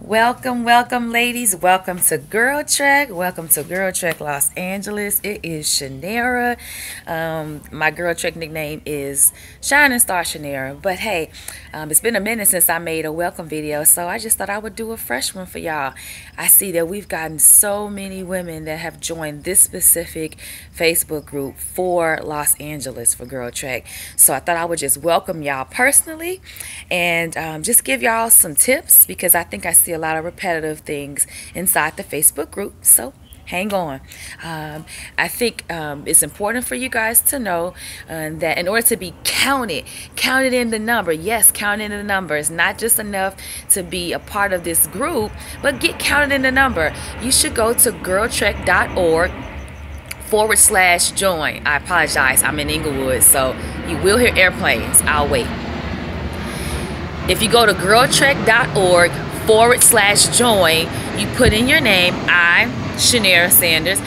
Welcome, welcome, ladies. Welcome to GirlTrek. Welcome to GirlTrek Los Angeles. It is Shanera. My GirlTrek nickname is Shining Star Shanera. But hey, it's been a minute since I made a welcome video, so I just thought I would do a fresh one for y'all. I see that we've gotten so many women that have joined this specific Facebook group for Los Angeles for GirlTrek. So I thought I would just welcome y'all personally and just give y'all some tips, because I think I see a lot of repetitive things inside the Facebook group. So hang on. I think it's important for you guys to know that in order to be counted in the number, yes, counted in the number. It's not just enough to be a part of this group, but get counted in the number. You should go to girltrek.org/join. I apologize, I'm in Inglewood, so you will hear airplanes. I'll wait. If you go to girltrek.org/join, you put in your name. I, Shanera Sanders,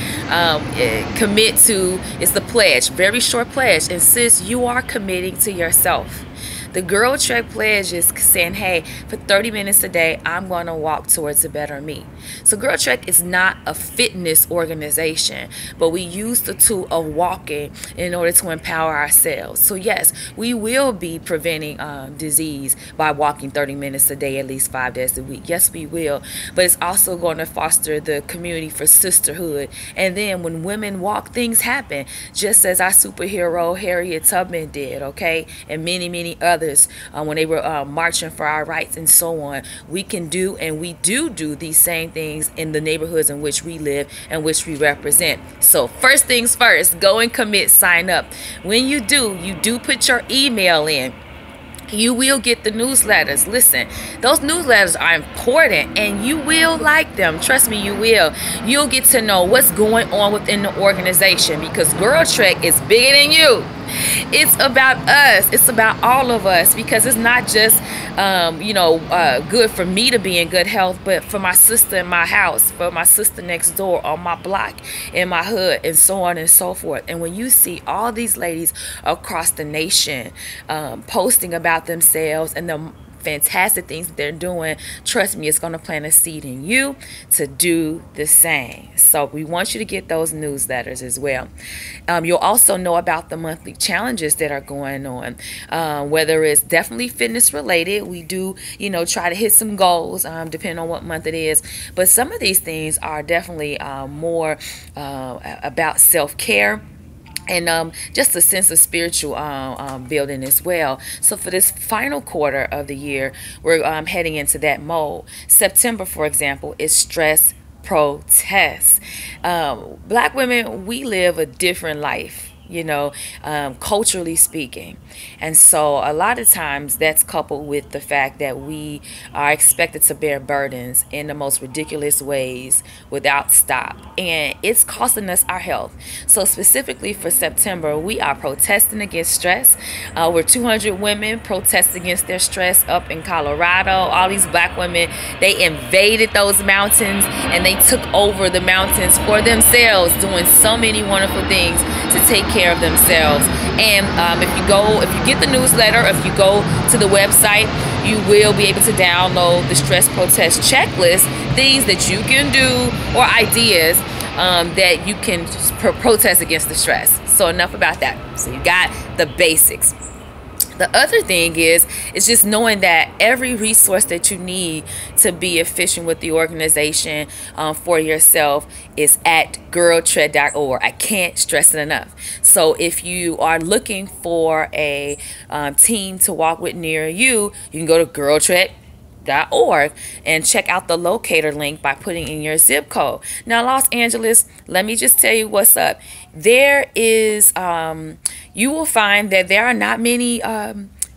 commit to, it's the pledge, very short pledge, insists you are committing to yourself. The GirlTrek pledge is saying, hey, for 30 minutes a day, I'm going to walk towards a better me. So GirlTrek is not a fitness organization, but we use the tool of walking in order to empower ourselves. So yes, we will be preventing disease by walking 30 minutes a day, at least 5 days a week. Yes, we will. But it's also going to foster the community for sisterhood. And then when women walk, things happen, just as our superhero Harriet Tubman did, okay? And many, many others. When they were marching for our rights and so on. We can do, and we do these same things in the neighborhoods in which we live and which we represent. So first things first, go and commit, sign up. When you do put your email in. You will get the newsletters. Listen, those newsletters are important and you will like them. Trust me, you will. You'll get to know what's going on within the organization, because GirlTrek is bigger than you. It's about us. It's about all of us, because it's not just good for me to be in good health, but for my sister in my house, for my sister next door, on my block, in my hood, and so on and so forth. And when you see all these ladies across the nation posting about themselves and the fantastic things that they're doing, trust me, it's going to plant a seed in you to do the same. So we want you to get those newsletters as well. You'll also know about the monthly challenges that are going on, whether it's definitely fitness related. We do try to hit some goals depending on what month it is, but some of these things are definitely more about self-care and just a sense of spiritual building as well. So for this final quarter of the year, we're heading into that mode. September, for example, is stress protest. Black women, we live a different life, culturally speaking. And so a lot of times that's coupled with the fact that we are expected to bear burdens in the most ridiculous ways without stop. And it's costing us our health. So specifically for September, we are protesting against stress. We're 200 women protesting against their stress up in Colorado. All these black women, they invaded those mountains and they took over the mountains for themselves, doing so many wonderful things to take care of themselves. And if you get the newsletter, if you go to the website, you will be able to download the stress protest checklist, things that you can do or ideas that you can protest against the stress. So enough about that. So you got the basics. The other thing is just knowing that every resource that you need to be efficient with the organization for yourself is at girltrek.org. I can't stress it enough. So if you are looking for a team to walk with near you, you can go to girltrek.org and check out the locator link by putting in your zip code. Now, Los Angeles, let me just tell you what's up. There is you will find that there are not many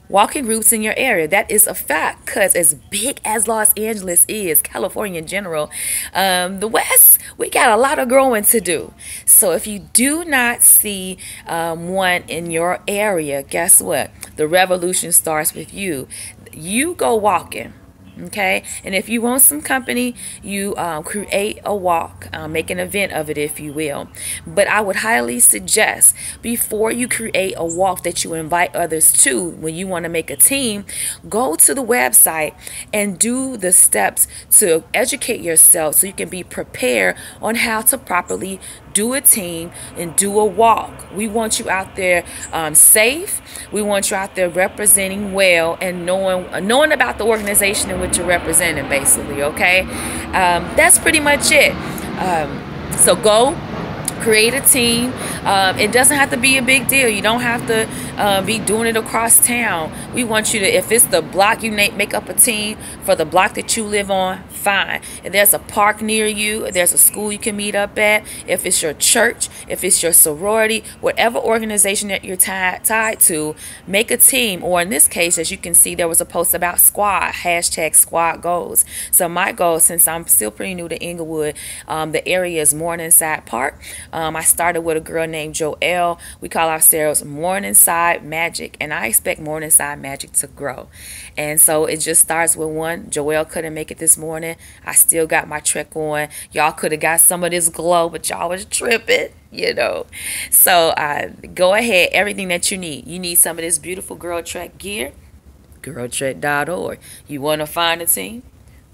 walking groups in your area. That is a fact, because as big as Los Angeles is, California in general, the West, we got a lot of growing to do. So if you do not see one in your area, guess what? The revolution starts with you. You go walking. Okay, and if you want some company, you create a walk, make an event of it, if you will. But I would highly suggest, before you create a walk that you invite others to, when you want to make a team, go to the website and do the steps to educate yourself so you can be prepared on how to properly do a team and do a walk. We want you out there safe. We want you out there representing well and knowing about the organization in which you're representing, basically. Okay, that's pretty much it. So go create a team. It doesn't have to be a big deal. You don't have to be doing it across town. We want you to, if it's the block, you make up a team for the block that you live on, fine. If there's a park near you, if there's a school you can meet up at, if it's your church, if it's your sorority, whatever organization that you're tied to, make a team. Or in this case, as you can see, there was a post about squad, hashtag squad goals. So my goal, since I'm still pretty new to Inglewood, the area is Morningside Park. I started with a girl named Joelle. We call ourselves Morningside Magic, and I expect Morningside Magic to grow. And so it just starts with one. Joelle couldn't make it this morning. I still got my trek on. Y'all could have got some of this glow, but y'all was tripping, you know. So go ahead, everything that you need. You need some of this beautiful GirlTrek gear, GirlTrek.org. You want to find a team?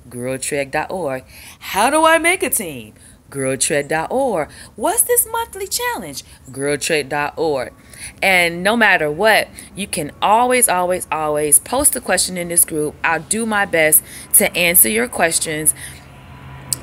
GirlTrek.org. How do I make a team? GirlTrek.org. What's this monthly challenge? GirlTrek.org. And no matter what, you can always post a question in this group. I'll do my best to answer your questions.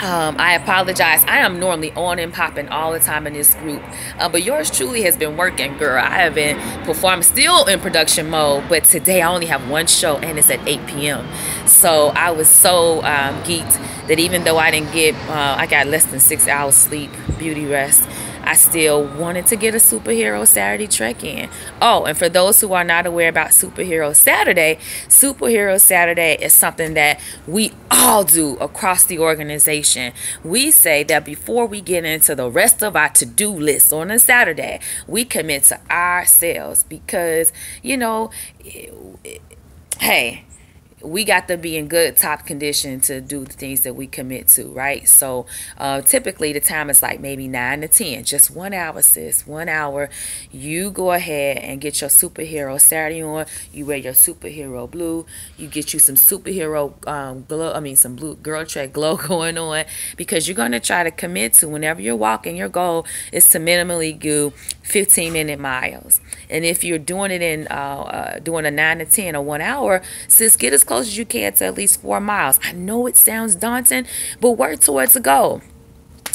I apologize. I am normally on and popping all the time in this group. But yours truly has been working, girl. I have been performing, still in production mode. But today I only have one show, and it's at 8 p.m. So I was so geeked that even though I didn't get, I got less than 6 hours sleep, beauty rest, I still wanted to get a Superhero Saturday trek in. Oh, and for those who are not aware about Superhero Saturday is something that we all do across the organization. We say that before we get into the rest of our to-do list on a Saturday, we commit to ourselves because, you know, hey, we got to be in good top condition to do the things that we commit to, right? So typically the time is like maybe 9 to 10, just 1 hour, sis, 1 hour. You go ahead and get your Superhero Saturday on. You wear your superhero blue. You get you some superhero glow, some blue GirlTrek glow going on, because you're going to try to commit to, whenever you're walking, your goal is to minimally do 15-minute miles. And if you're doing it in doing a 9 to 10 or 1 hour, sis, get as close as you can to at least 4 miles. I know it sounds daunting, but work towards a goal.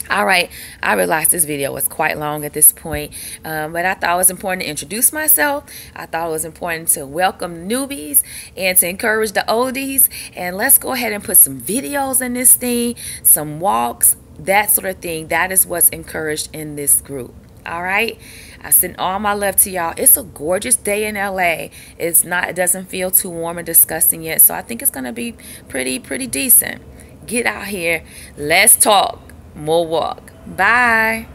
All right, I realized this video was quite long at this point, but I thought it was important to introduce myself. I thought it was important to welcome newbies and to encourage the oldies. And let's go ahead and put some videos in this thing, some walks, that sort of thing. That is what's encouraged in this group. All right, I send all my love to y'all. It's a gorgeous day in LA. It doesn't feel too warm and disgusting yet, so I think it's gonna be pretty decent. Get out here, let's talk, more walk. Bye.